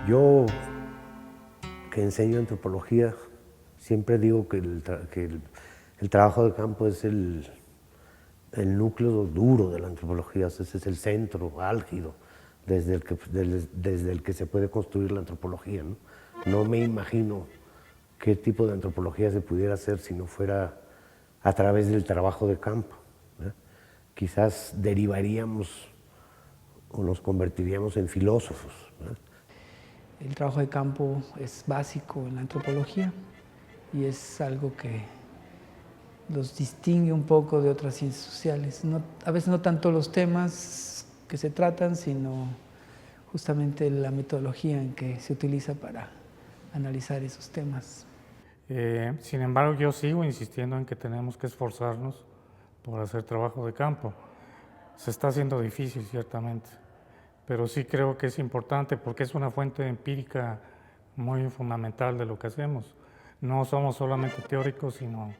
Yo, que enseño antropología, siempre digo que el trabajo de campo es el núcleo duro de la antropología, o sea, ese es el centro álgido desde el que se puede construir la antropología, ¿no? No me imagino qué tipo de antropología se pudiera hacer si no fuera a través del trabajo de campo, ¿eh? Quizás derivaríamos o nos convertiríamos en filósofos, ¿eh? El trabajo de campo es básico en la antropología y es algo que los distingue un poco de otras ciencias sociales. A veces no tanto los temas que se tratan, sino justamente la metodología en que se utiliza para analizar esos temas. Sin embargo, yo sigo insistiendo en que tenemos que esforzarnos por hacer trabajo de campo. Se está haciendo difícil, ciertamente, pero sí creo que es importante porque es una fuente empírica muy fundamental de lo que hacemos. No somos solamente teóricos, sino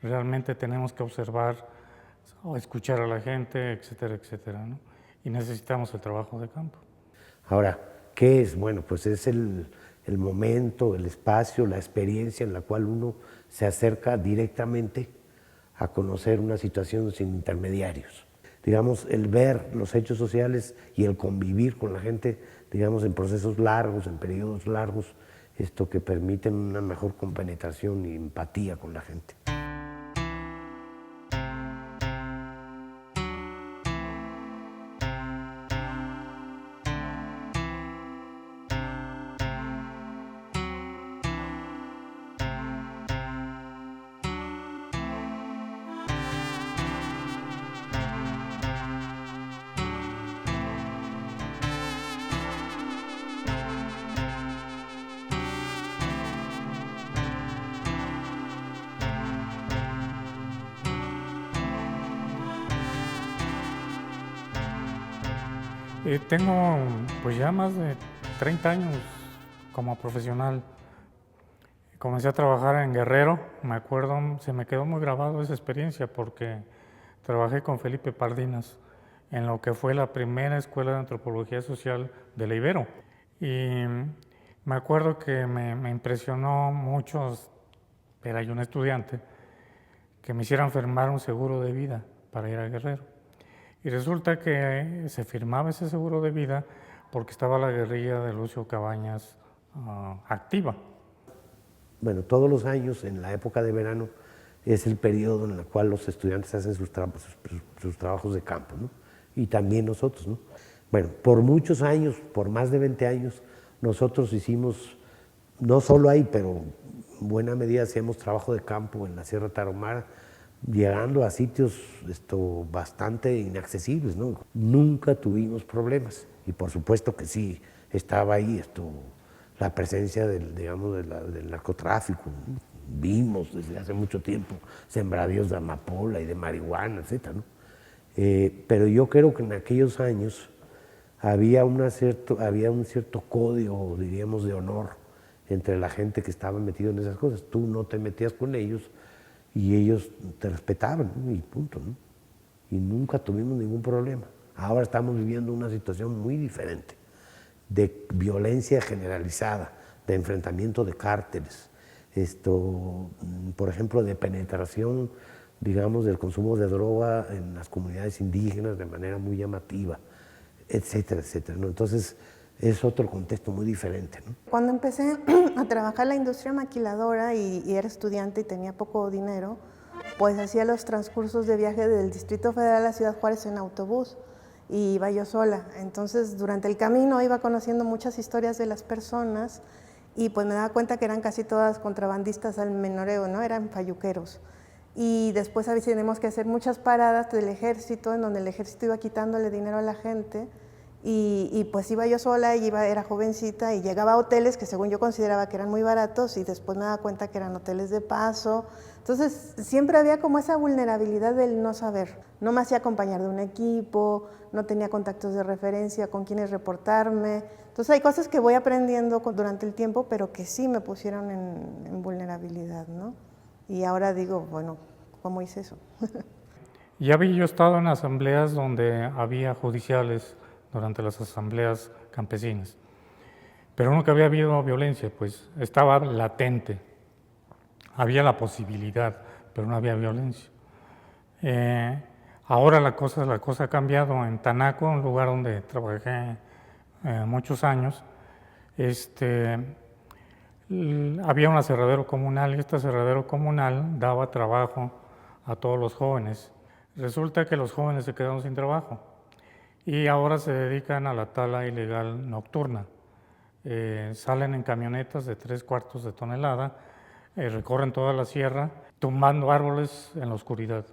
realmente tenemos que observar, escuchar a la gente, etcétera, etcétera, ¿no? Y necesitamos el trabajo de campo. Ahora, ¿qué es? Bueno, pues es el momento, el espacio, la experiencia en la cual uno se acerca directamente a conocer una situación sin intermediarios. Digamos, el ver los hechos sociales y el convivir con la gente, digamos, en procesos largos, en periodos largos, esto que permiten una mejor compenetración y empatía con la gente. Tengo pues ya más de 30 años como profesional. Comencé a trabajar en Guerrero, me acuerdo, se me quedó muy grabado esa experiencia porque trabajé con Felipe Pardinas en lo que fue la primera escuela de antropología social de la Ibero. Y me acuerdo que me impresionó mucho, era yo un estudiante, que me hicieran firmar un seguro de vida para ir a Guerrero. Y resulta que se firmaba ese seguro de vida porque estaba la guerrilla de Lucio Cabañas activa. Bueno, todos los años, en la época de verano, es el periodo en el cual los estudiantes hacen sus trabajos de campo, ¿no? Y también nosotros, ¿no? Bueno, por muchos años, por más de 20 años, nosotros hicimos, no solo ahí, pero en buena medida hacíamos trabajo de campo en la Sierra Tarahumara, llegando a sitios bastante inaccesibles, ¿no? Nunca tuvimos problemas, y por supuesto que sí estaba ahí la presencia del narcotráfico. Vimos desde hace mucho tiempo sembradíos de amapola y de marihuana, etc., ¿no? Pero yo creo que en aquellos años había un cierto código, diríamos, de honor entre la gente que estaba metido en esas cosas. Tú no te metías con ellos y ellos te respetaban, ¿no? Y punto, ¿no? Y nunca tuvimos ningún problema. Ahora estamos viviendo una situación muy diferente, de violencia generalizada, de enfrentamiento de cárteles, por ejemplo, de penetración, digamos, del consumo de droga en las comunidades indígenas de manera muy llamativa, etcétera, etcétera, ¿no? Entonces, es otro contexto muy diferente, ¿no? Cuando empecé a trabajar en la industria maquiladora y era estudiante y tenía poco dinero, pues hacía los transcursos de viaje del Distrito Federal a la Ciudad Juárez en autobús y iba yo sola. Entonces, durante el camino iba conociendo muchas historias de las personas y pues me daba cuenta que eran casi todas contrabandistas al menoreo, ¿no? Eran fayuqueros. Y después a veces tenemos que hacer muchas paradas del ejército, en donde el ejército iba quitándole dinero a la gente. Y pues iba yo sola, era jovencita y llegaba a hoteles que según yo consideraba que eran muy baratos y después me daba cuenta que eran hoteles de paso. Entonces siempre había como esa vulnerabilidad del no saber. No me hacía acompañar de un equipo, no tenía contactos de referencia con quienes reportarme. Entonces hay cosas que voy aprendiendo durante el tiempo, pero que sí me pusieron en vulnerabilidad, ¿no? Y ahora digo, bueno, ¿cómo hice eso? Ya había yo estado en asambleas donde había judiciales durante las asambleas campesinas, pero nunca había habido violencia, pues estaba latente, había la posibilidad, pero no había violencia. Ahora la cosa ha cambiado. En Tanaco, un lugar donde trabajé muchos años, había un aserradero comunal y este aserradero comunal daba trabajo a todos los jóvenes. Resulta que los jóvenes se quedaron sin trabajo y ahora se dedican a la tala ilegal nocturna. Salen en camionetas de 3/4 de tonelada, recorren toda la sierra, tumbando árboles en la oscuridad.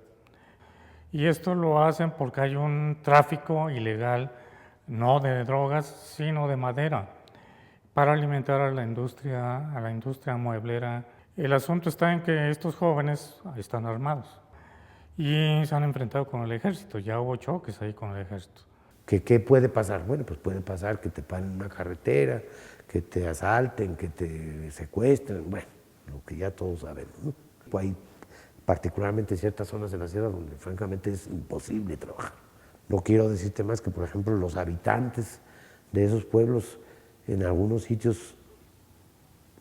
Y esto lo hacen porque hay un tráfico ilegal, no de drogas, sino de madera, para alimentar a la industria mueblera. El asunto está en que estos jóvenes están armados y se han enfrentado con el ejército. Ya hubo choques ahí con el ejército. ¿Qué puede pasar? Bueno, pues puede pasar que te paren en una carretera, que te asalten, que te secuestren, bueno, lo que ya todos sabemos, ¿no? Hay particularmente ciertas zonas de la sierra donde francamente es imposible trabajar. No quiero decirte más que, por ejemplo, los habitantes de esos pueblos en algunos sitios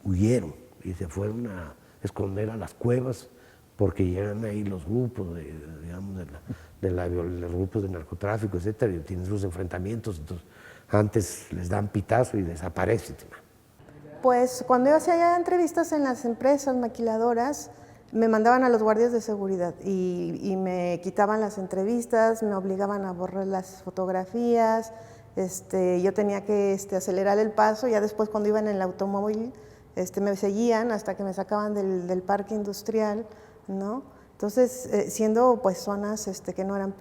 huyeron y se fueron a esconder a las cuevas porque llegan ahí los grupos los grupos de narcotráfico, etcétera, y tienen sus enfrentamientos, entonces antes les dan pitazo y desaparecen. Pues cuando yo hacía entrevistas en las empresas maquiladoras, me mandaban a los guardias de seguridad y me quitaban las entrevistas, me obligaban a borrar las fotografías, yo tenía que acelerar el paso, ya después cuando iba en el automóvil me seguían hasta que me sacaban del parque industrial, ¿no? Entonces, siendo pues zonas que no eran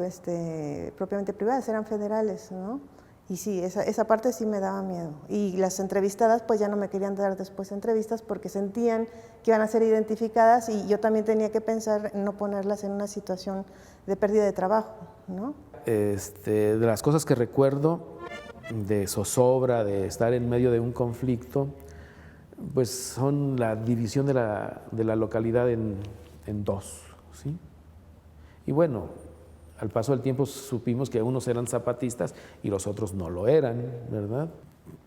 propiamente privadas, eran federales, ¿no? Y sí, esa parte sí me daba miedo. Y las entrevistadas pues ya no me querían dar después entrevistas porque sentían que iban a ser identificadas y yo también tenía que pensar en no ponerlas en una situación de pérdida de trabajo, ¿no? De las cosas que recuerdo de zozobra, de estar en medio de un conflicto, pues son la división de la localidad en dos, ¿sí? Y bueno, al paso del tiempo supimos que unos eran zapatistas y los otros no lo eran, ¿verdad?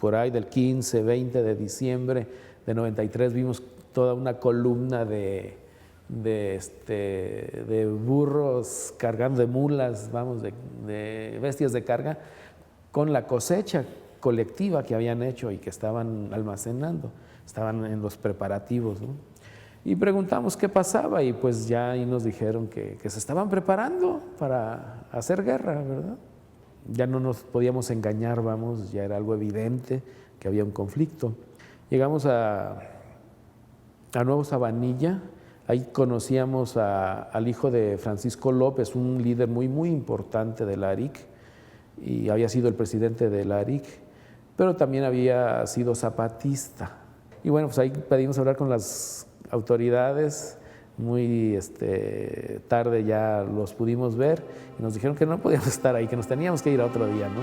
Por ahí del 15, 20 de diciembre de 93 vimos toda una columna de burros cargando, de mulas, vamos, de bestias de carga, con la cosecha colectiva que habían hecho y que estaban almacenando, estaban en los preparativos, ¿no? Y preguntamos qué pasaba y pues ya ahí nos dijeron que se estaban preparando para hacer guerra, ¿verdad? Ya no nos podíamos engañar, vamos, ya era algo evidente que había un conflicto. Llegamos a Nuevo Sabanilla, ahí conocíamos al hijo de Francisco López, un líder muy, muy importante de la ARIC, y había sido el presidente de la ARIC, pero también había sido zapatista. Y bueno, pues ahí pedimos hablar con las autoridades, muy tarde ya los pudimos ver y nos dijeron que no podíamos estar ahí, que nos teníamos que ir a otro día, ¿no?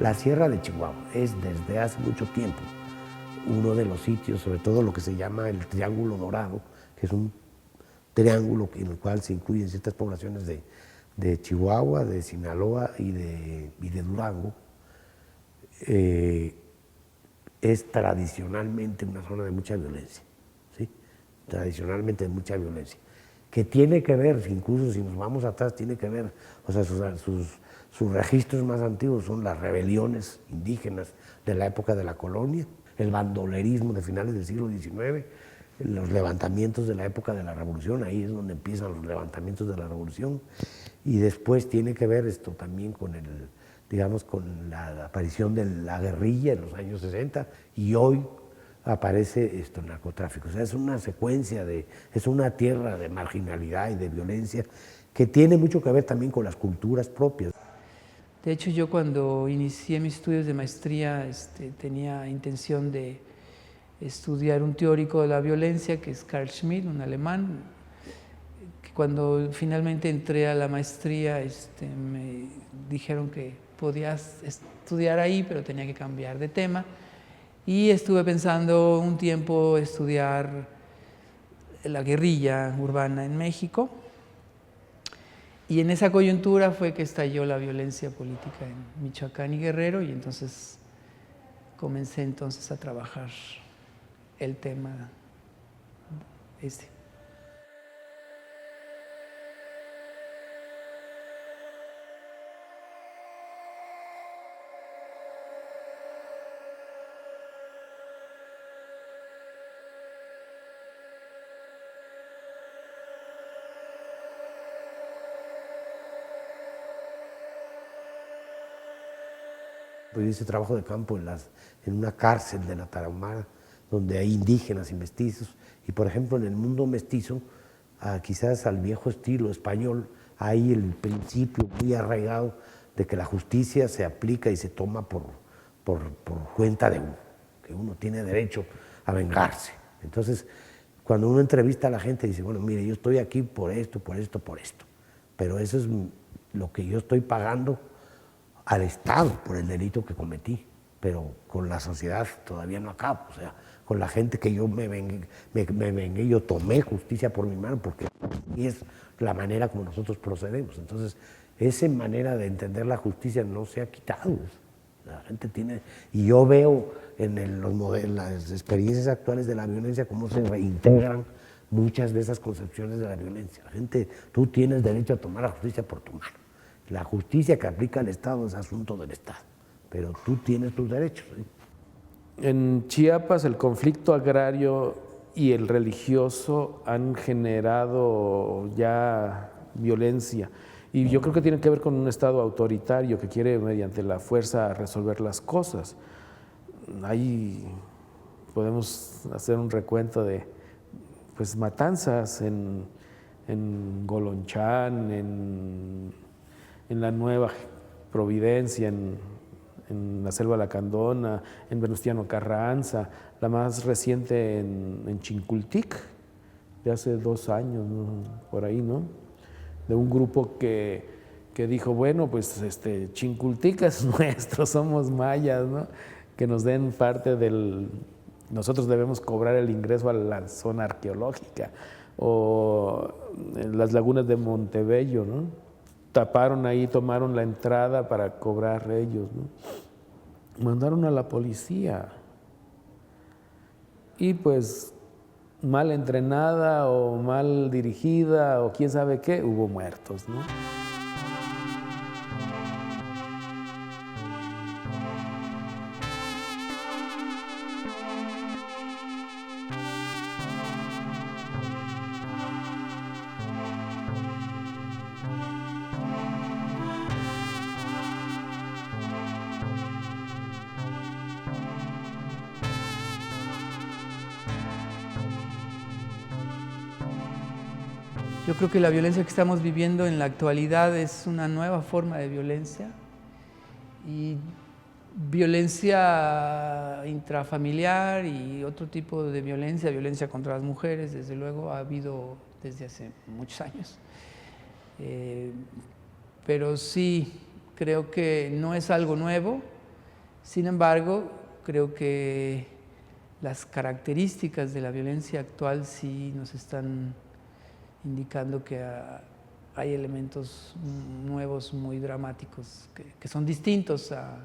La Sierra de Chihuahua es desde hace mucho tiempo uno de los sitios, sobre todo lo que se llama el Triángulo Dorado, que es un triángulo en el cual se incluyen ciertas poblaciones de Chihuahua, de Sinaloa y de Durango. Es tradicionalmente una zona de mucha violencia, ¿sí? Tradicionalmente de mucha violencia, que tiene que ver, incluso si nos vamos atrás, tiene que ver, o sea, sus registros más antiguos son las rebeliones indígenas de la época de la colonia, el bandolerismo de finales del siglo XIX, los levantamientos de la época de la Revolución, ahí es donde empiezan los levantamientos de la Revolución, y después tiene que ver esto también con con la aparición de la guerrilla en los años 60, y hoy aparece el narcotráfico. O sea, es una secuencia es una tierra de marginalidad y de violencia que tiene mucho que ver también con las culturas propias. De hecho, yo cuando inicié mis estudios de maestría tenía intención de estudiar un teórico de la violencia, que es Carl Schmitt, un alemán, que cuando finalmente entré a la maestría me dijeron que podía estudiar ahí, pero tenía que cambiar de tema. Y estuve pensando un tiempo estudiar la guerrilla urbana en México. Y en esa coyuntura fue que estalló la violencia política en Michoacán y Guerrero, y entonces comencé a trabajar el tema este. Pues hice trabajo de campo en una cárcel de la Tarahumara, donde hay indígenas y mestizos. Y por ejemplo, en el mundo mestizo, quizás al viejo estilo español, hay el principio muy arraigado de que la justicia se aplica y se toma por cuenta de uno, que uno tiene derecho a vengarse. Entonces, cuando uno entrevista a la gente, dice, bueno, mire, yo estoy aquí por esto, por esto, por esto, pero eso es lo que yo estoy pagando al Estado por el delito que cometí, pero con la sociedad todavía no acabo. O sea, con la gente que yo me vengué, yo tomé justicia por mi mano, porque es la manera como nosotros procedemos. Entonces, esa manera de entender la justicia no se ha quitado. La gente tiene, y yo veo en las experiencias actuales de la violencia cómo se reintegran muchas de esas concepciones de la violencia. La gente, tú tienes derecho a tomar la justicia por tu mano. La justicia que aplica el Estado es asunto del Estado, pero tú tienes tus derechos, ¿sí? En Chiapas el conflicto agrario y el religioso han generado ya violencia, y yo creo que tiene que ver con un Estado autoritario que quiere mediante la fuerza resolver las cosas. Ahí podemos hacer un recuento de matanzas en en Golonchán, en la Nueva Providencia, en la Selva Lacandona, en Venustiano Carranza, la más reciente en Chincultic, de hace 2 años, ¿no? Por ahí, ¿no? De un grupo que dijo, bueno, pues Chincultic es nuestro, somos mayas, ¿no? Que nos den parte nosotros debemos cobrar el ingreso a la zona arqueológica, o las lagunas de Montebello, ¿no? Taparon ahí, tomaron la entrada para cobrar ellos, ¿no? Mandaron a la policía y pues mal entrenada o mal dirigida o quién sabe qué, hubo muertos, ¿no? Yo creo que la violencia que estamos viviendo en la actualidad es una nueva forma de violencia, y violencia intrafamiliar y otro tipo de violencia contra las mujeres, desde luego ha habido desde hace muchos años. Pero sí, creo que no es algo nuevo. Sin embargo, creo que las características de la violencia actual sí nos están indicando que hay elementos nuevos muy dramáticos que son distintos a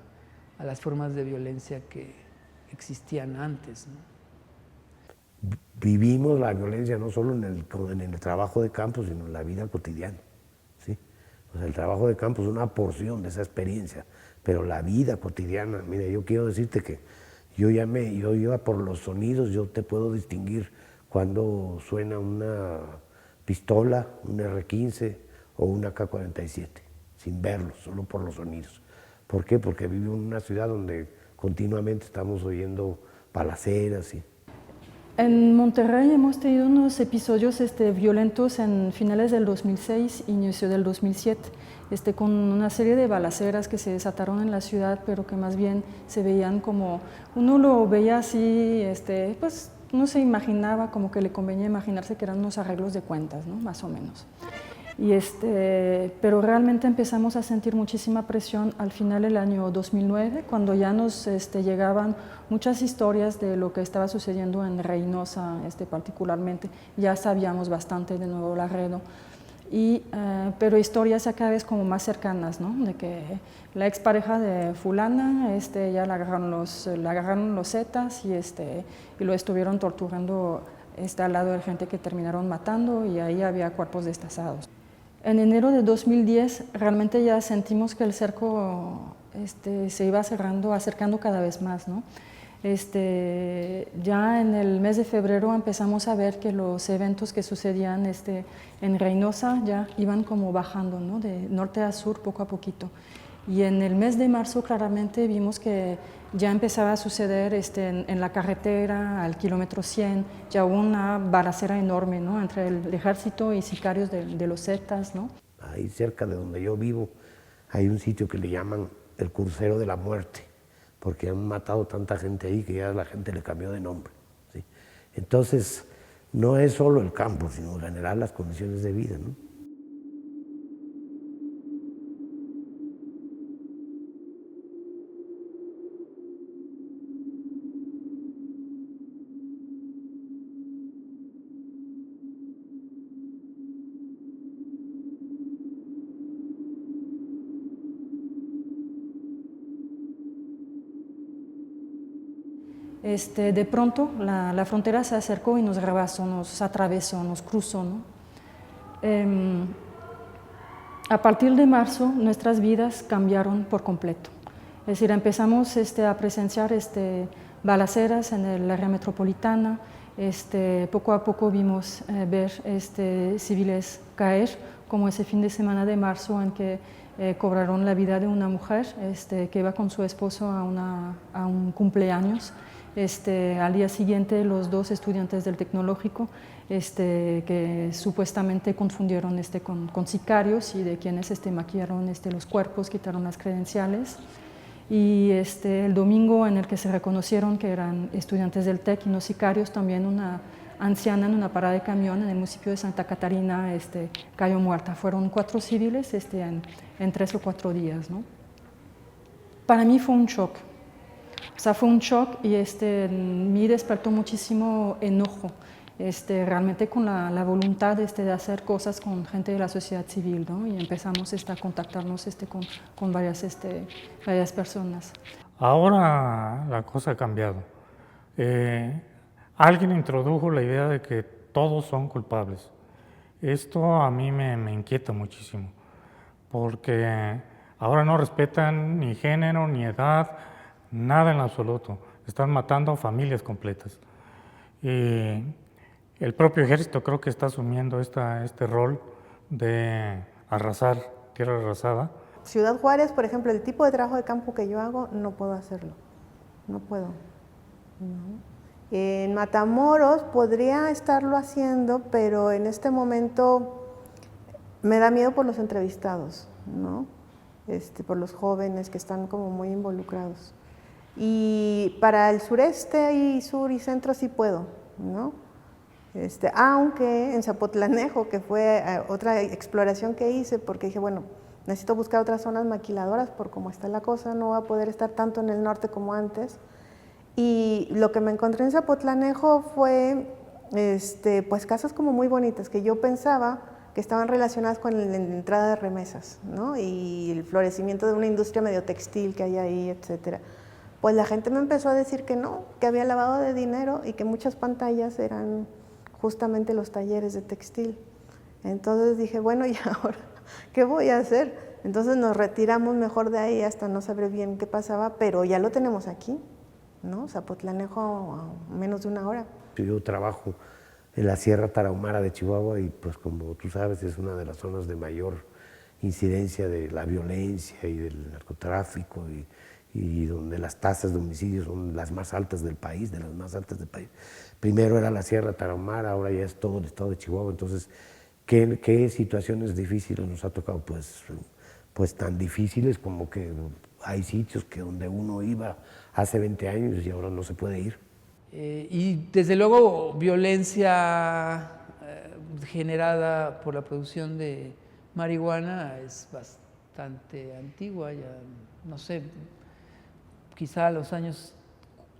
las formas de violencia que existían antes, ¿no? Vivimos la violencia no solo en el trabajo de campo, sino en la vida cotidiana, ¿sí? O sea, el trabajo de campo es una porción de esa experiencia, pero la vida cotidiana, mira, yo quiero decirte que yo iba por los sonidos, yo te puedo distinguir cuando suena una pistola, un R-15 o una K-47, sin verlos, solo por los sonidos. ¿Por qué? Porque vivo en una ciudad donde continuamente estamos oyendo balaceras. En Monterrey hemos tenido unos episodios violentos en finales del 2006, inicio del 2007, con una serie de balaceras que se desataron en la ciudad, pero que más bien se veían como, uno lo veía así, pues no se imaginaba, como que le convenía imaginarse que eran unos arreglos de cuentas, ¿no? Más o menos. Pero realmente empezamos a sentir muchísima presión al final del año 2009, cuando ya nos llegaban muchas historias de lo que estaba sucediendo en Reynosa, particularmente. Ya sabíamos bastante de Nuevo Laredo, pero historias ya cada vez como más cercanas, ¿no? De que la expareja de fulana, ya la agarraron los zetas y lo estuvieron torturando al lado de gente que terminaron matando, y ahí había cuerpos destazados. En enero de 2010 realmente ya sentimos que el cerco se iba acercando cada vez más, ¿no? Ya en el mes de febrero empezamos a ver que los eventos que sucedían en Reynosa ya iban como bajando, ¿no? De norte a sur poco a poquito. Y en el mes de marzo claramente vimos que ya empezaba a suceder en la carretera, al kilómetro 100, ya hubo una balacera enorme, ¿no? Entre el ejército y sicarios de los Zetas, ¿no? Ahí cerca de donde yo vivo hay un sitio que le llaman el Crucero de la Muerte, porque han matado tanta gente ahí que ya la gente le cambió de nombre, ¿sí? Entonces, no es solo el campo, sino en general las condiciones de vida, ¿no? De pronto la frontera se acercó y nos rebasó, nos atravesó, nos cruzó, ¿no? A partir de marzo nuestras vidas cambiaron por completo. Es decir, empezamos a presenciar balaceras en el área metropolitana. Poco a poco vimos ver civiles caer, como ese fin de semana de marzo en que cobraron la vida de una mujer que iba con su esposo a un cumpleaños. Al día siguiente, los dos estudiantes del tecnológico que supuestamente confundieron con sicarios y de quienes maquillaron los cuerpos, quitaron las credenciales. Y el domingo en el que se reconocieron que eran estudiantes del TEC y no sicarios, también una anciana en una parada de camión en el municipio de Santa Catarina cayó muerta. Fueron 4 civiles en 3 o 4 días, ¿no? Para mí fue un shock. O sea, fue un shock y me despertó muchísimo enojo, realmente con la voluntad de hacer cosas con gente de la sociedad civil, ¿no? Y empezamos a contactarnos con varias personas. Ahora la cosa ha cambiado. Alguien introdujo la idea de que todos son culpables. Esto a mí me inquieta muchísimo, porque ahora no respetan ni género, ni edad, nada en absoluto. Están matando a familias completas. Y el propio ejército creo que está asumiendo este rol de arrasar, tierra arrasada. Ciudad Juárez, por ejemplo, el tipo de trabajo de campo que yo hago, no puedo hacerlo. No puedo. No. En Matamoros podría estarlo haciendo, pero en este momento me da miedo por los entrevistados, ¿no? Por los jóvenes que están como muy involucrados. Y para el sureste y sur y centro sí puedo, ¿no? Aunque en Zapotlanejo, que fue otra exploración que hice, porque dije, bueno, necesito buscar otras zonas maquiladoras por cómo está la cosa, no va a poder estar tanto en el norte como antes. Y lo que me encontré en Zapotlanejo fue pues casas como muy bonitas, que yo pensaba que estaban relacionadas con la entrada de remesas, ¿no? Y el florecimiento de una industria medio textil que hay ahí, etcétera. Pues la gente me empezó a decir que no, que había lavado de dinero y que muchas pantallas eran justamente los talleres de textil. Entonces dije, bueno, ¿y ahora qué voy a hacer? Entonces nos retiramos mejor de ahí hasta no saber bien qué pasaba, pero ya lo tenemos aquí, ¿no? Zapotlanejo a menos de 1 hora. Yo trabajo en la Sierra Tarahumara de Chihuahua y pues como tú sabes es una de las zonas de mayor incidencia de la violencia y del narcotráfico y donde las tasas de homicidios son las más altas del país, de las más altas del país. Primero era la Sierra Tarahumara, ahora ya es todo el estado de Chihuahua. Entonces, ¿qué situaciones difíciles nos ha tocado? Pues tan difíciles como que hay sitios que donde uno iba hace 20 años y ahora no se puede ir. Y desde luego violencia generada por la producción de marihuana es bastante antigua, ya no sé, quizá a los años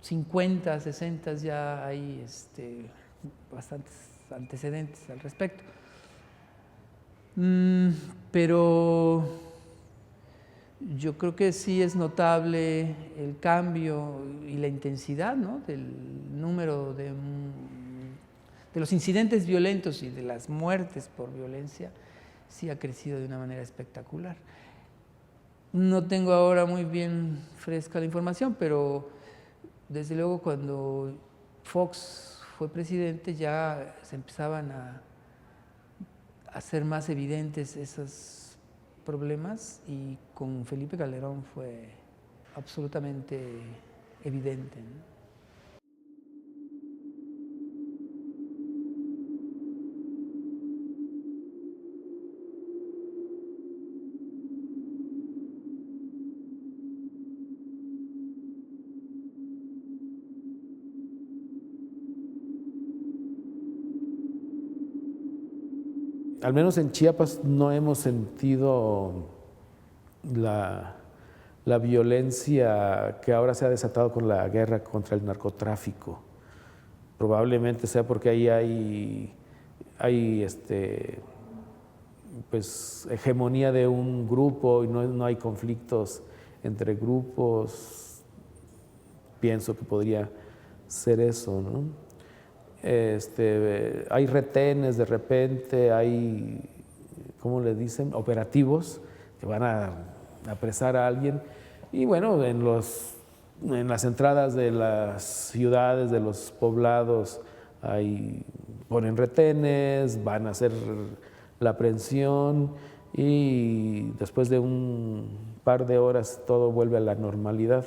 50, 60 ya hay bastantes antecedentes al respecto. Pero yo creo que sí es notable el cambio y la intensidad, ¿no?, del número de los incidentes violentos y de las muertes por violencia, sí ha crecido de una manera espectacular. No tengo ahora muy bien fresca la información, pero desde luego cuando Fox fue presidente ya se empezaban a hacer más evidentes esos problemas y con Felipe Calderón fue absolutamente evidente, ¿no? Al menos en Chiapas no hemos sentido la violencia que ahora se ha desatado con la guerra contra el narcotráfico. Probablemente sea porque ahí hay pues, hegemonía de un grupo y no hay conflictos entre grupos. Pienso que podría ser eso, ¿no? Hay retenes de repente, hay, ¿cómo le dicen?, operativos que van a apresar a alguien. Y bueno, en las entradas de las ciudades, de los poblados, ponen retenes, van a hacer la aprehensión y después de un par de horas todo vuelve a la normalidad.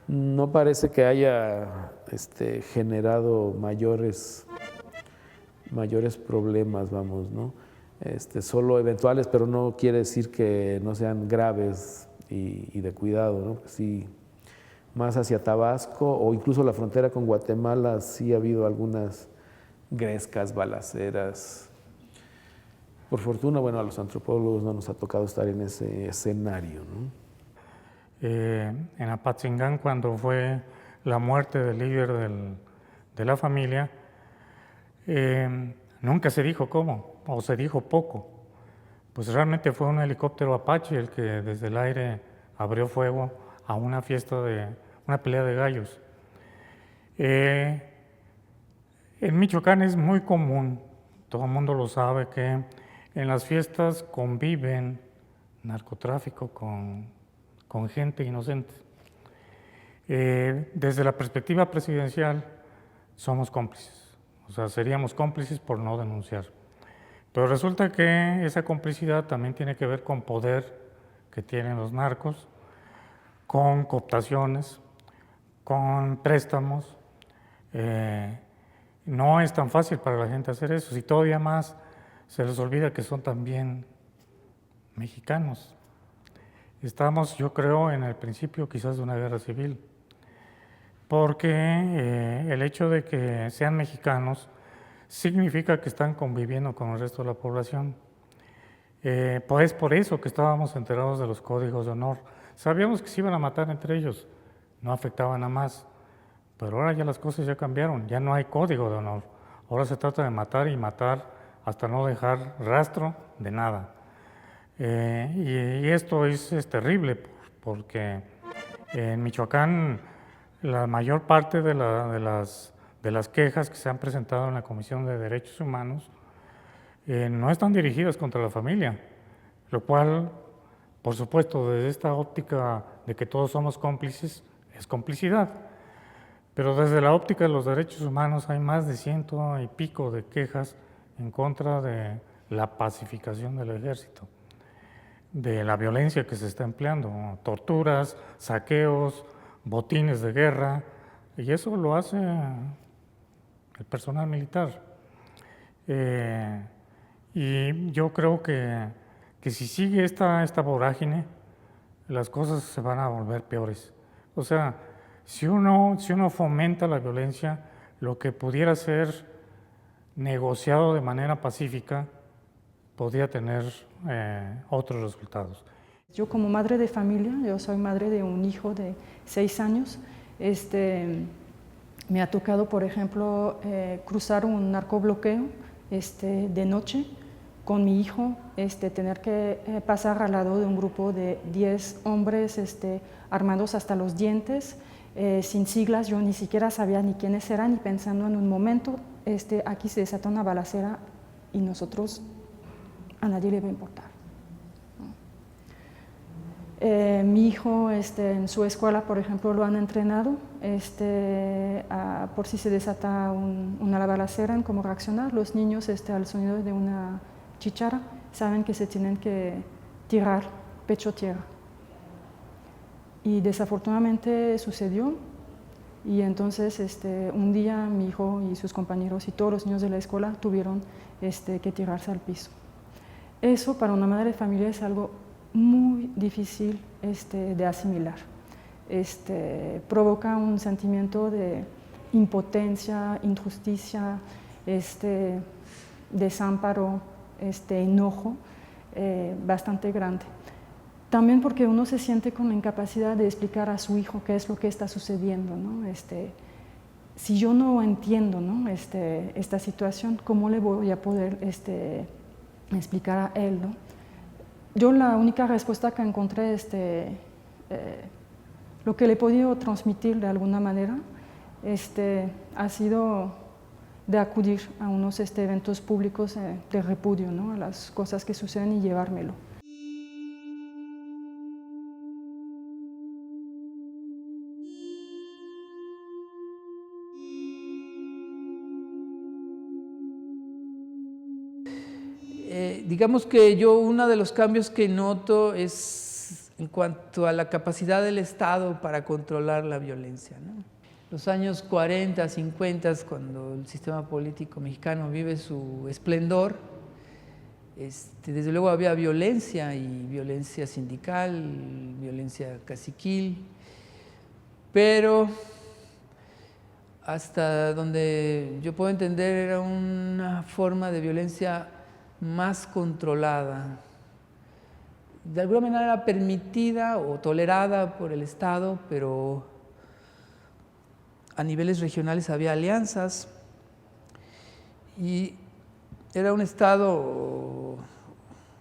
No parece que haya generado mayores problemas, vamos, ¿no? Solo eventuales, pero no quiere decir que no sean graves y de cuidado, ¿no? Sí, más hacia Tabasco o incluso la frontera con Guatemala sí ha habido algunas grescas, balaceras. Por fortuna, bueno, a los antropólogos no nos ha tocado estar en ese escenario, ¿no? En Apatzingán, cuando fue la muerte del líder de la familia, nunca se dijo cómo, o se dijo poco. Pues realmente fue un helicóptero Apache el que desde el aire abrió fuego a una fiesta una pelea de gallos. En Michoacán es muy común, todo el mundo lo sabe, que en las fiestas conviven narcotráfico con gente inocente. Desde la perspectiva presidencial somos cómplices, o sea, seríamos cómplices por no denunciar. Pero resulta que esa complicidad también tiene que ver con poder que tienen los narcos, con cooptaciones, con préstamos. No es tan fácil para la gente hacer eso, y todavía más se les olvida que son también mexicanos. Estamos, yo creo, en el principio quizás de una guerra civil, porque el hecho de que sean mexicanos significa que están conviviendo con el resto de la población. Pues por eso que estábamos enterados de los códigos de honor. Sabíamos que se iban a matar entre ellos, no afectaban a más, pero ahora ya las cosas ya cambiaron, ya no hay código de honor. Ahora se trata de matar y matar hasta no dejar rastro de nada. Y esto es terrible porque en Michoacán la mayor parte de las quejas que se han presentado en la Comisión de Derechos Humanos no están dirigidas contra la familia, lo cual, por supuesto, desde esta óptica de que todos somos cómplices, es complicidad. Pero desde la óptica de los derechos humanos hay más de 100 y pico de quejas en contra de la pacificación del ejército, de la violencia que se está empleando, torturas, saqueos, botines de guerra, y eso lo hace el personal militar. Y yo creo que si sigue esta vorágine, las cosas se van a volver peores. O sea, si uno fomenta la violencia, lo que pudiera ser negociado de manera pacífica podría tener otros resultados. Yo como madre de familia, yo soy madre de un hijo de 6 años, me ha tocado, por ejemplo, cruzar un narcobloqueo de noche con mi hijo, tener que pasar al lado de un grupo de 10 hombres armados hasta los dientes, sin siglas. Yo ni siquiera sabía ni quiénes eran, y pensando en un momento, aquí se desata una balacera y nosotros, a nadie le va a importar. Mi hijo en su escuela, por ejemplo, lo han entrenado por si se desata una balacera, en cómo reaccionar. Los niños al sonido de una chíchara saben que se tienen que tirar pecho tierra. Y desafortunadamente sucedió, y entonces un día mi hijo y sus compañeros y todos los niños de la escuela tuvieron que tirarse al piso. Eso para una madre de familia es algo muy difícil de asimilar. Provoca un sentimiento de impotencia, injusticia, desamparo, enojo bastante grande. También porque uno se siente con la incapacidad de explicar a su hijo qué es lo que está sucediendo, ¿no? Si yo no entiendo, ¿no? esta situación, ¿cómo le voy a poder explicar a él, ¿no? Yo la única respuesta que encontré, lo que le he podido transmitir de alguna manera, ha sido de acudir a unos eventos públicos de repudio, ¿no? A las cosas que suceden, y llevármelo. Digamos que yo uno de los cambios que noto es en cuanto a la capacidad del Estado para controlar la violencia, ¿no? los años 40, 50, cuando el sistema político mexicano vive su esplendor, desde luego había violencia, y violencia sindical, violencia caciquil, pero hasta donde yo puedo entender era una forma de violencia más controlada. De alguna manera era permitida o tolerada por el Estado, pero a niveles regionales había alianzas y era un Estado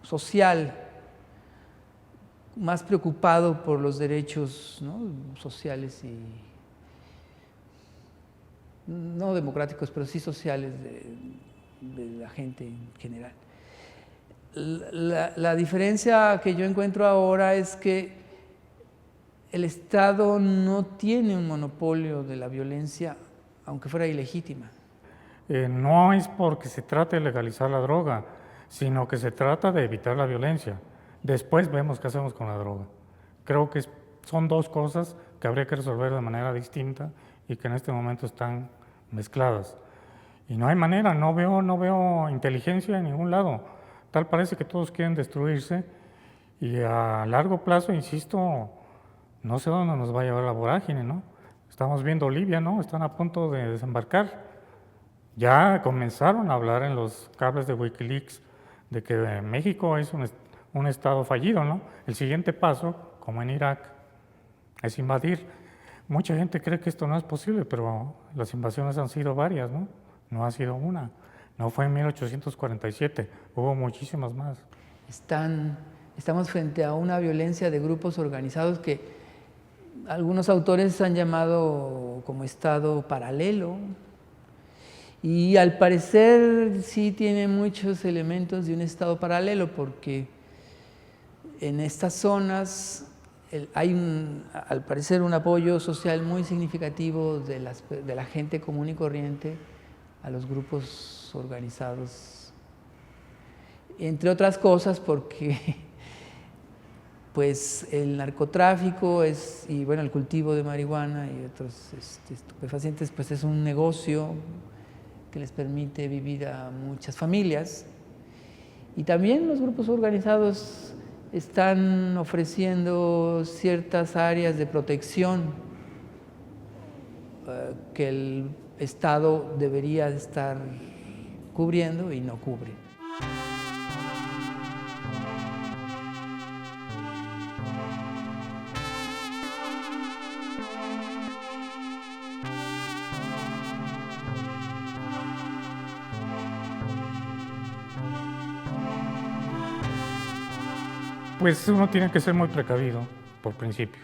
social más preocupado por los derechos, ¿no?, sociales y no democráticos, pero sí sociales de la gente en general. La diferencia que yo encuentro ahora es que el Estado no tiene un monopolio de la violencia, aunque fuera ilegítima. No es porque se trate de legalizar la droga, sino que se trata de evitar la violencia. Después vemos qué hacemos con la droga. Creo que son dos cosas que habría que resolver de manera distinta y que en este momento están mezcladas. Y no hay manera, no veo inteligencia en ningún lado. Tal parece que todos quieren destruirse y a largo plazo, insisto, no sé dónde nos va a llevar la vorágine, ¿no? Estamos viendo Libia, ¿no? Están a punto de desembarcar. Ya comenzaron a hablar en los cables de Wikileaks de que México es un estado fallido, ¿no? El siguiente paso, como en Irak, es invadir. Mucha gente cree que esto no es posible, pero las invasiones han sido varias, ¿no? No ha sido una. No fue en 1847, hubo muchísimas más. Estamos frente a una violencia de grupos organizados que algunos autores han llamado como Estado paralelo, y al parecer sí tiene muchos elementos de un Estado paralelo, porque en estas zonas hay al parecer un apoyo social muy significativo de la gente común y corriente a los grupos organizados, entre otras cosas porque pues el narcotráfico y bueno, el cultivo de marihuana y otros estupefacientes pues es un negocio que les permite vivir a muchas familias, y también los grupos organizados están ofreciendo ciertas áreas de protección que el Estado debería estar cubriendo y no cubre. Pues uno tiene que ser muy precavido, por principio.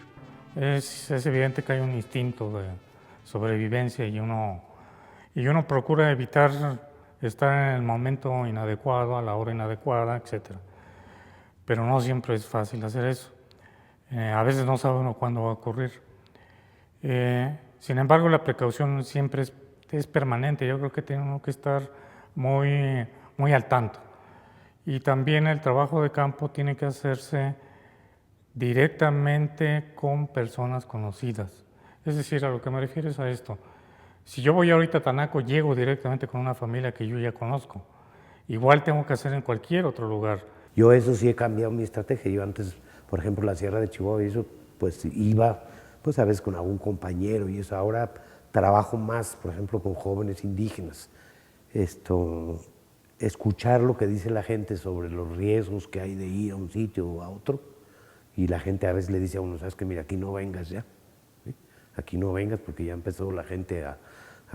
Es evidente que hay un instinto de sobrevivencia y uno procura evitar estar en el momento inadecuado, a la hora inadecuada, etc. Pero no siempre es fácil hacer eso. A veces no sabe uno cuándo va a ocurrir. Sin embargo, la precaución siempre es permanente. Yo creo que tiene uno que estar muy, muy al tanto. Y también el trabajo de campo tiene que hacerse directamente con personas conocidas. Es decir, a lo que me refiero es a esto. Si yo voy ahorita a Tanaco, llego directamente con una familia que yo ya conozco. Igual tengo que hacer en cualquier otro lugar. Yo eso sí he cambiado mi estrategia. Yo antes, por ejemplo, la Sierra de Chihuahua, y eso, pues iba, pues a veces con algún compañero y eso. Ahora trabajo más, por ejemplo, con jóvenes indígenas. Escuchar lo que dice la gente sobre los riesgos que hay de ir a un sitio o a otro, y la gente a veces le dice a uno, sabes que mira, aquí no vengas ya, ¿sí? Aquí no vengas porque ya empezó la gente a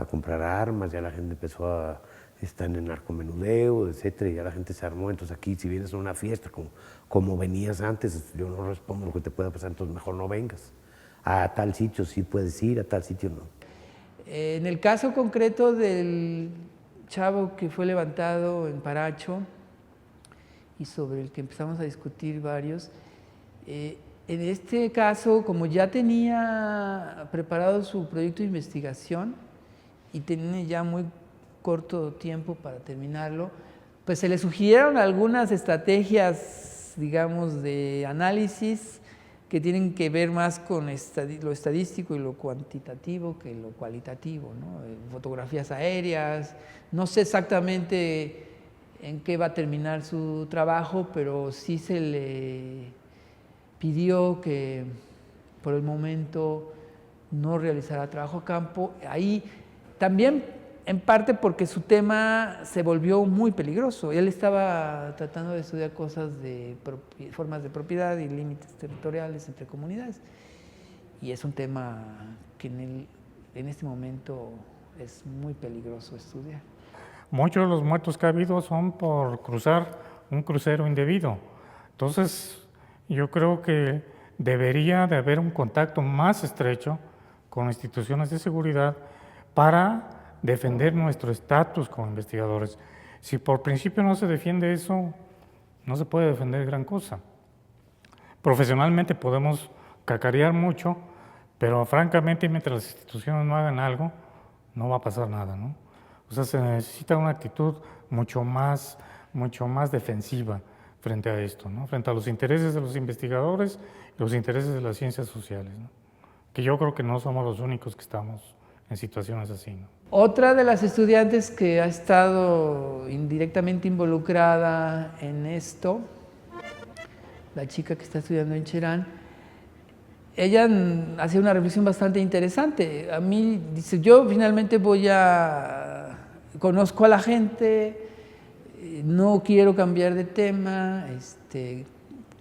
comprar armas, ya la gente empezó a estar en el narcomenudeo, etcétera, y ya la gente se armó. Entonces aquí si vienes a una fiesta como venías antes, yo no respondo lo que te pueda pasar, entonces mejor no vengas. A tal sitio sí puedes ir, a tal sitio no. En el caso concreto del chavo que fue levantado en Paracho y sobre el que empezamos a discutir varios, en este caso, como ya tenía preparado su proyecto de investigación y tenía ya muy corto tiempo para terminarlo, pues se le sugirieron algunas estrategias, digamos, de análisis que tienen que ver más con lo estadístico y lo cuantitativo que lo cualitativo, ¿no? Fotografías aéreas, no sé exactamente en qué va a terminar su trabajo, pero sí se le pidió que por el momento no realizara trabajo a campo. Ahí también en parte porque su tema se volvió muy peligroso. Él estaba tratando de estudiar cosas de formas de propiedad y límites territoriales entre comunidades. Y es un tema que en este momento es muy peligroso estudiar. Muchos de los muertos que ha habido son por cruzar un crucero indebido. Entonces, yo creo que debería de haber un contacto más estrecho con instituciones de seguridad para defender nuestro estatus como investigadores. Si por principio no se defiende eso, no se puede defender gran cosa. Profesionalmente podemos cacarear mucho, pero francamente mientras las instituciones no hagan algo, no va a pasar nada, ¿no? O sea, se necesita una actitud mucho más defensiva frente a esto, ¿no? Frente a los intereses de los investigadores y los intereses de las ciencias sociales, ¿no? Que yo creo que no somos los únicos que estamos en situaciones así, ¿no? Otra de las estudiantes que ha estado indirectamente involucrada en esto, la chica que está estudiando en Cherán, ella hacía una reflexión bastante interesante. A mí, dice, yo finalmente conozco a la gente, no quiero cambiar de tema,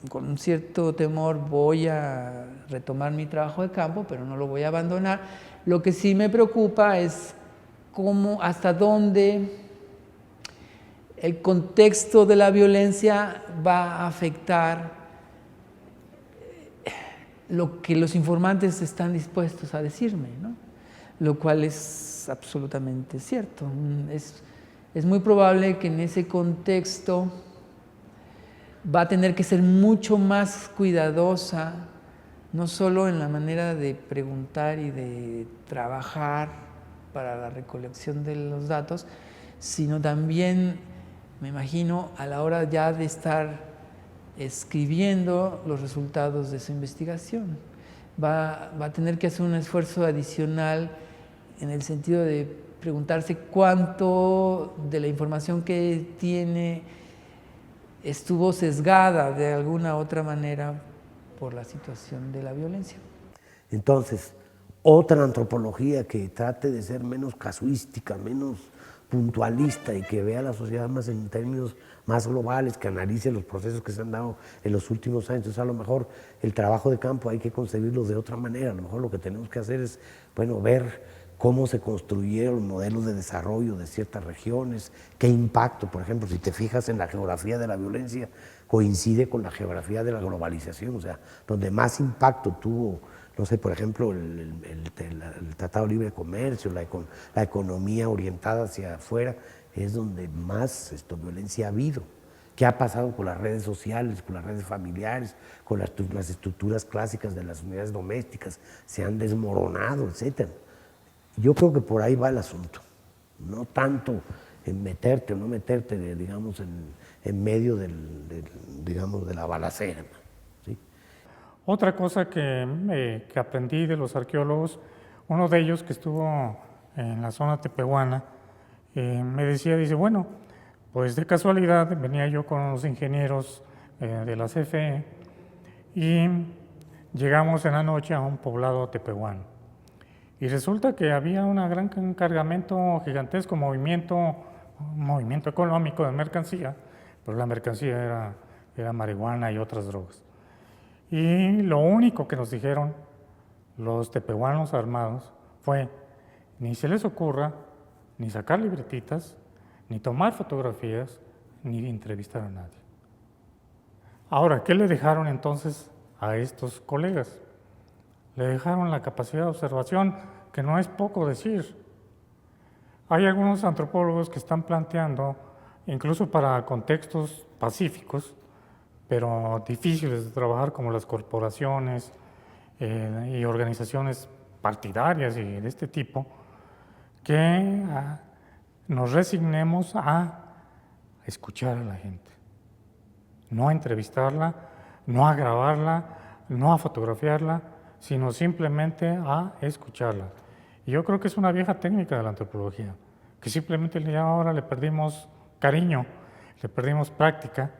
con un cierto temor voy a retomar mi trabajo de campo, pero no lo voy a abandonar. Lo que sí me preocupa es hasta dónde el contexto de la violencia va a afectar lo que los informantes están dispuestos a decirme, ¿no? Lo cual es absolutamente cierto. Es muy probable que en ese contexto va a tener que ser mucho más cuidadosa, no solo en la manera de preguntar y de trabajar para la recolección de los datos, sino también, me imagino, a la hora ya de estar escribiendo los resultados de su investigación. Va a tener que hacer un esfuerzo adicional en el sentido de preguntarse cuánto de la información que tiene estuvo sesgada de alguna otra manera por la situación de la violencia. Entonces, otra antropología que trate de ser menos casuística, menos puntualista y que vea la sociedad más en términos más globales, que analice los procesos que se han dado en los últimos años. Entonces, a lo mejor el trabajo de campo hay que concebirlo de otra manera. A lo mejor lo que tenemos que hacer es, bueno, ver cómo se construyeron modelos de desarrollo de ciertas regiones, qué impacto, por ejemplo, si te fijas en la geografía de la violencia, coincide con la geografía de la globalización, o sea, donde más impacto tuvo, no sé, por ejemplo, el Tratado de Libre Comercio, la economía orientada hacia afuera, es donde más violencia ha habido. ¿Qué ha pasado con las redes sociales, con las redes familiares, con las estructuras clásicas de las unidades domésticas? Se han desmoronado, etcétera. Yo creo que por ahí va el asunto, no tanto en meterte o no meterte, digamos, en medio digamos, de la balacera, ¿sí? Otra cosa que aprendí de los arqueólogos, uno de ellos que estuvo en la zona tepehuana, me dice, bueno, pues de casualidad venía yo con los ingenieros de la CFE y llegamos en la noche a un poblado tepehuano. Y resulta que había un gran cargamento, gigantesco movimiento económico de mercancía, pero la mercancía era marihuana y otras drogas. Y lo único que nos dijeron los tepehuanos armados fue, ni se les ocurra ni sacar libretitas, ni tomar fotografías, ni entrevistar a nadie. Ahora, ¿qué le dejaron entonces a estos colegas? Le dejaron la capacidad de observación, que no es poco decir. Hay algunos antropólogos que están planteando, incluso para contextos pacíficos, pero difíciles de trabajar, como las corporaciones y organizaciones partidarias y de este tipo, que nos resignemos a escuchar a la gente, no a entrevistarla, no a grabarla, no a fotografiarla, sino simplemente a escucharla. Y yo creo que es una vieja técnica de la antropología, que simplemente ya ahora le perdimos cariño, le perdimos práctica.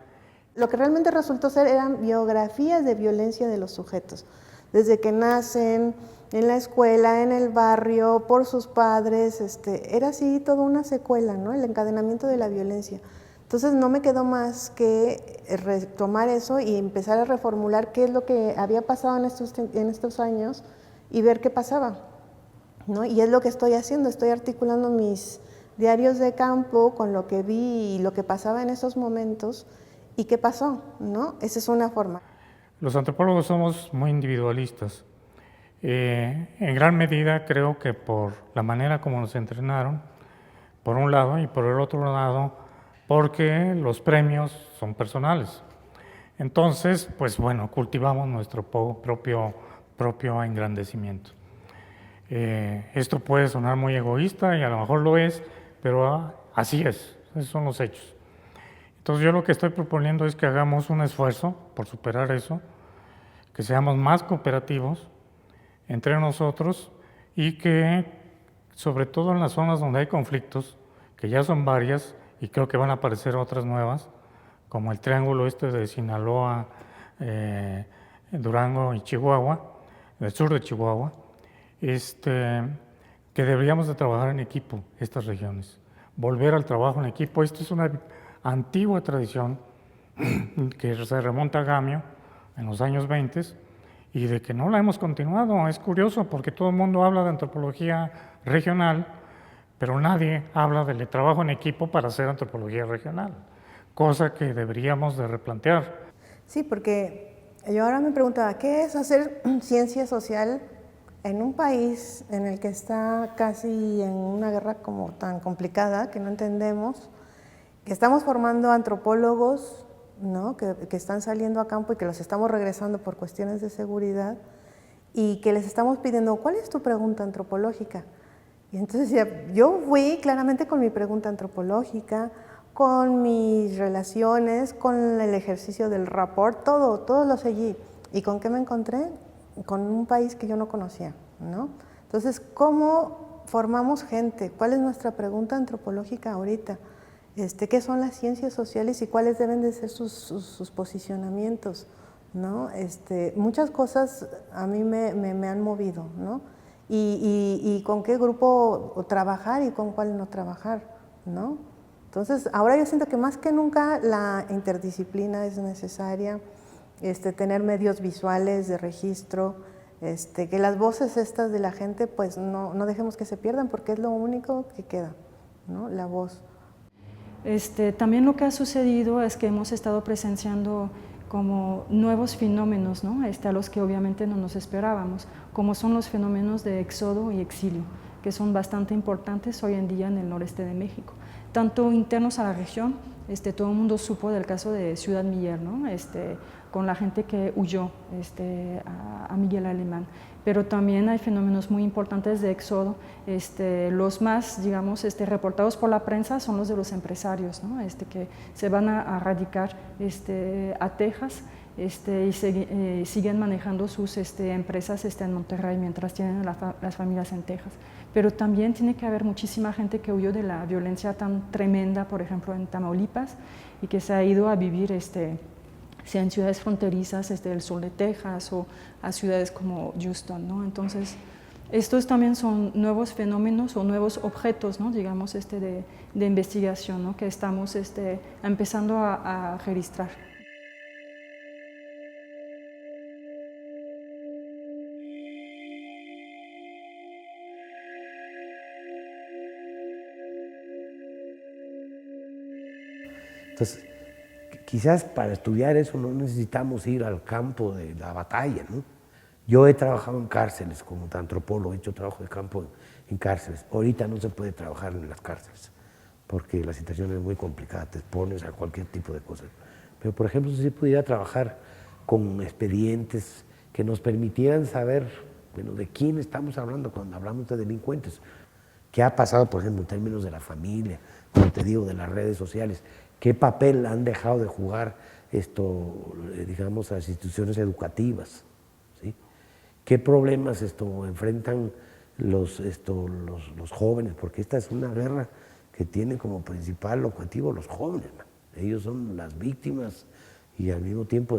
Lo que realmente resultó ser eran biografías de violencia de los sujetos, desde que nacen, en la escuela, en el barrio, por sus padres, era así toda una secuela, ¿no? El encadenamiento de la violencia. Entonces no me quedó más que retomar eso y empezar a reformular qué es lo que había pasado en estos años y ver qué pasaba, ¿no? Y es lo que estoy haciendo, estoy articulando mis diarios de campo con lo que vi y lo que pasaba en esos momentos y qué pasó, ¿no? Esa es una forma. Los antropólogos somos muy individualistas. En gran medida creo que por la manera como nos entrenaron, por un lado, y por el otro lado, porque los premios son personales. Entonces, pues bueno, cultivamos nuestro propio engrandecimiento. Esto puede sonar muy egoísta y a lo mejor lo es, pero así es, esos son los hechos. Entonces yo lo que estoy proponiendo es que hagamos un esfuerzo por superar eso, que seamos más cooperativos entre nosotros y que, sobre todo en las zonas donde hay conflictos, que ya son varias y creo que van a aparecer otras nuevas, como el triángulo de Sinaloa, Durango y Chihuahua, del sur de Chihuahua, que deberíamos de trabajar en equipo estas regiones, volver al trabajo en equipo. Esto es una antigua tradición que se remonta a Gamio en los años 20 y de que no la hemos continuado. Es curioso porque todo el mundo habla de antropología regional, pero nadie habla del trabajo en equipo para hacer antropología regional, cosa que deberíamos de replantear. Sí, porque yo ahora me preguntaba, ¿qué es hacer ciencia social en un país en el que está casi en una guerra como tan complicada que no entendemos, que estamos formando antropólogos, ¿no? que están saliendo a campo y que los estamos regresando por cuestiones de seguridad y que les estamos pidiendo, ¿cuál es tu pregunta antropológica? Y entonces yo fui claramente con mi pregunta antropológica, con mis relaciones, con el ejercicio del rapport, todo lo seguí. ¿Y con qué me encontré? Con un país que yo no conocía, ¿no? Entonces, ¿cómo formamos gente? ¿Cuál es nuestra pregunta antropológica ahorita? ¿Qué son las ciencias sociales y cuáles deben de ser sus posicionamientos, ¿no? Muchas cosas a mí me han movido, ¿no? Y con qué grupo trabajar y con cuál no trabajar, ¿no? Entonces, ahora yo siento que más que nunca la interdisciplina es necesaria, tener medios visuales de registro, que las voces estas de la gente pues no dejemos que se pierdan porque es lo único que queda, ¿no? La voz. También lo que ha sucedido es que hemos estado presenciando como nuevos fenómenos, ¿no? A los que obviamente no nos esperábamos, como son los fenómenos de éxodo y exilio, que son bastante importantes hoy en día en el noreste de México, tanto internos a la región. Todo el mundo supo del caso de Ciudad Miguel, ¿no? Con la gente que huyó a Miguel Alemán, pero también hay fenómenos muy importantes de éxodo. Los más, digamos, reportados por la prensa son los de los empresarios, ¿no? Que se van a radicar a Texas y siguen manejando sus empresas en Monterrey mientras tienen las familias en Texas. Pero también tiene que haber muchísima gente que huyó de la violencia tan tremenda, por ejemplo, en Tamaulipas, y que se ha ido a vivir sea en ciudades fronterizas del sur de Texas o a ciudades como Houston, ¿no? Entonces, estos también son nuevos fenómenos o nuevos objetos, ¿no? Digamos, de investigación, ¿no? Que estamos empezando a registrar. Entonces, quizás para estudiar eso no necesitamos ir al campo de la batalla, ¿no? Yo he trabajado en cárceles como antropólogo, he hecho trabajo de campo en cárceles. Ahorita no se puede trabajar en las cárceles porque la situación es muy complicada, te expones a cualquier tipo de cosas. Pero, por ejemplo, si pudiera trabajar con expedientes que nos permitieran saber, bueno, de quién estamos hablando cuando hablamos de delincuentes. ¿Qué ha pasado, por ejemplo, en términos de la familia, como te digo, de las redes sociales? ¿Qué papel han dejado de jugar digamos, las instituciones educativas? qué problemas enfrentan los jóvenes, porque esta es una guerra que tiene como principal objetivo los jóvenes, man. Ellos son las víctimas y al mismo tiempo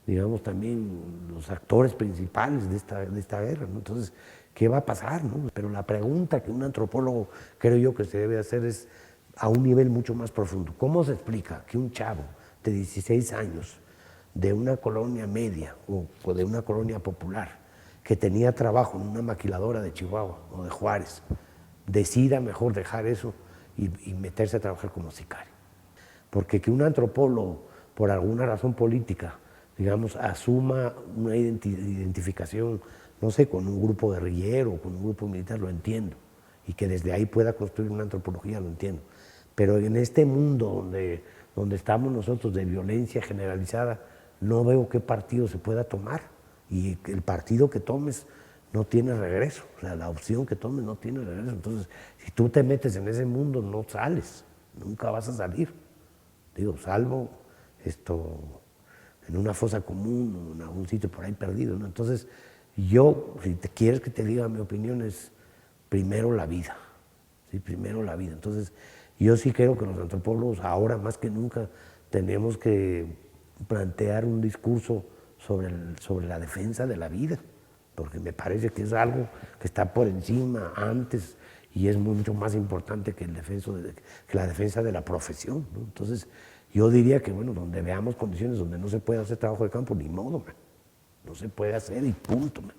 digamos también los actores principales de esta guerra, ¿no? Entonces, ¿qué va a pasar, no? Pero la pregunta que un antropólogo creo yo que se debe hacer es a un nivel mucho más profundo. ¿Cómo se explica que un chavo de 16 años de una colonia media o de una colonia popular que tenía trabajo en una maquiladora de Chihuahua o de Juárez decida mejor dejar eso y meterse a trabajar como sicario? Porque que un antropólogo, por alguna razón política, digamos, asuma una identificación, no sé, con un grupo guerrillero o con un grupo militar, lo entiendo. Y que desde ahí pueda construir una antropología, lo entiendo. Pero en este mundo donde estamos nosotros de violencia generalizada, no veo qué partido se pueda tomar. Y el partido que tomes no tiene regreso. O sea, la opción que tomes no tiene regreso. Entonces, si tú te metes en ese mundo, no sales. Nunca vas a salir. Digo, salvo en una fosa común o en algún sitio por ahí perdido, ¿no? Entonces, yo, si te quieres que te diga mi opinión, es primero la vida, ¿sí? Primero la vida. Entonces, yo sí creo que los antropólogos ahora más que nunca tenemos que plantear un discurso sobre la defensa de la vida, porque me parece que es algo que está por encima antes y es mucho más importante que la defensa de la profesión, ¿no? Entonces, yo diría que, bueno, donde veamos condiciones donde no se puede hacer trabajo de campo, ni modo, man. No se puede hacer y punto, man.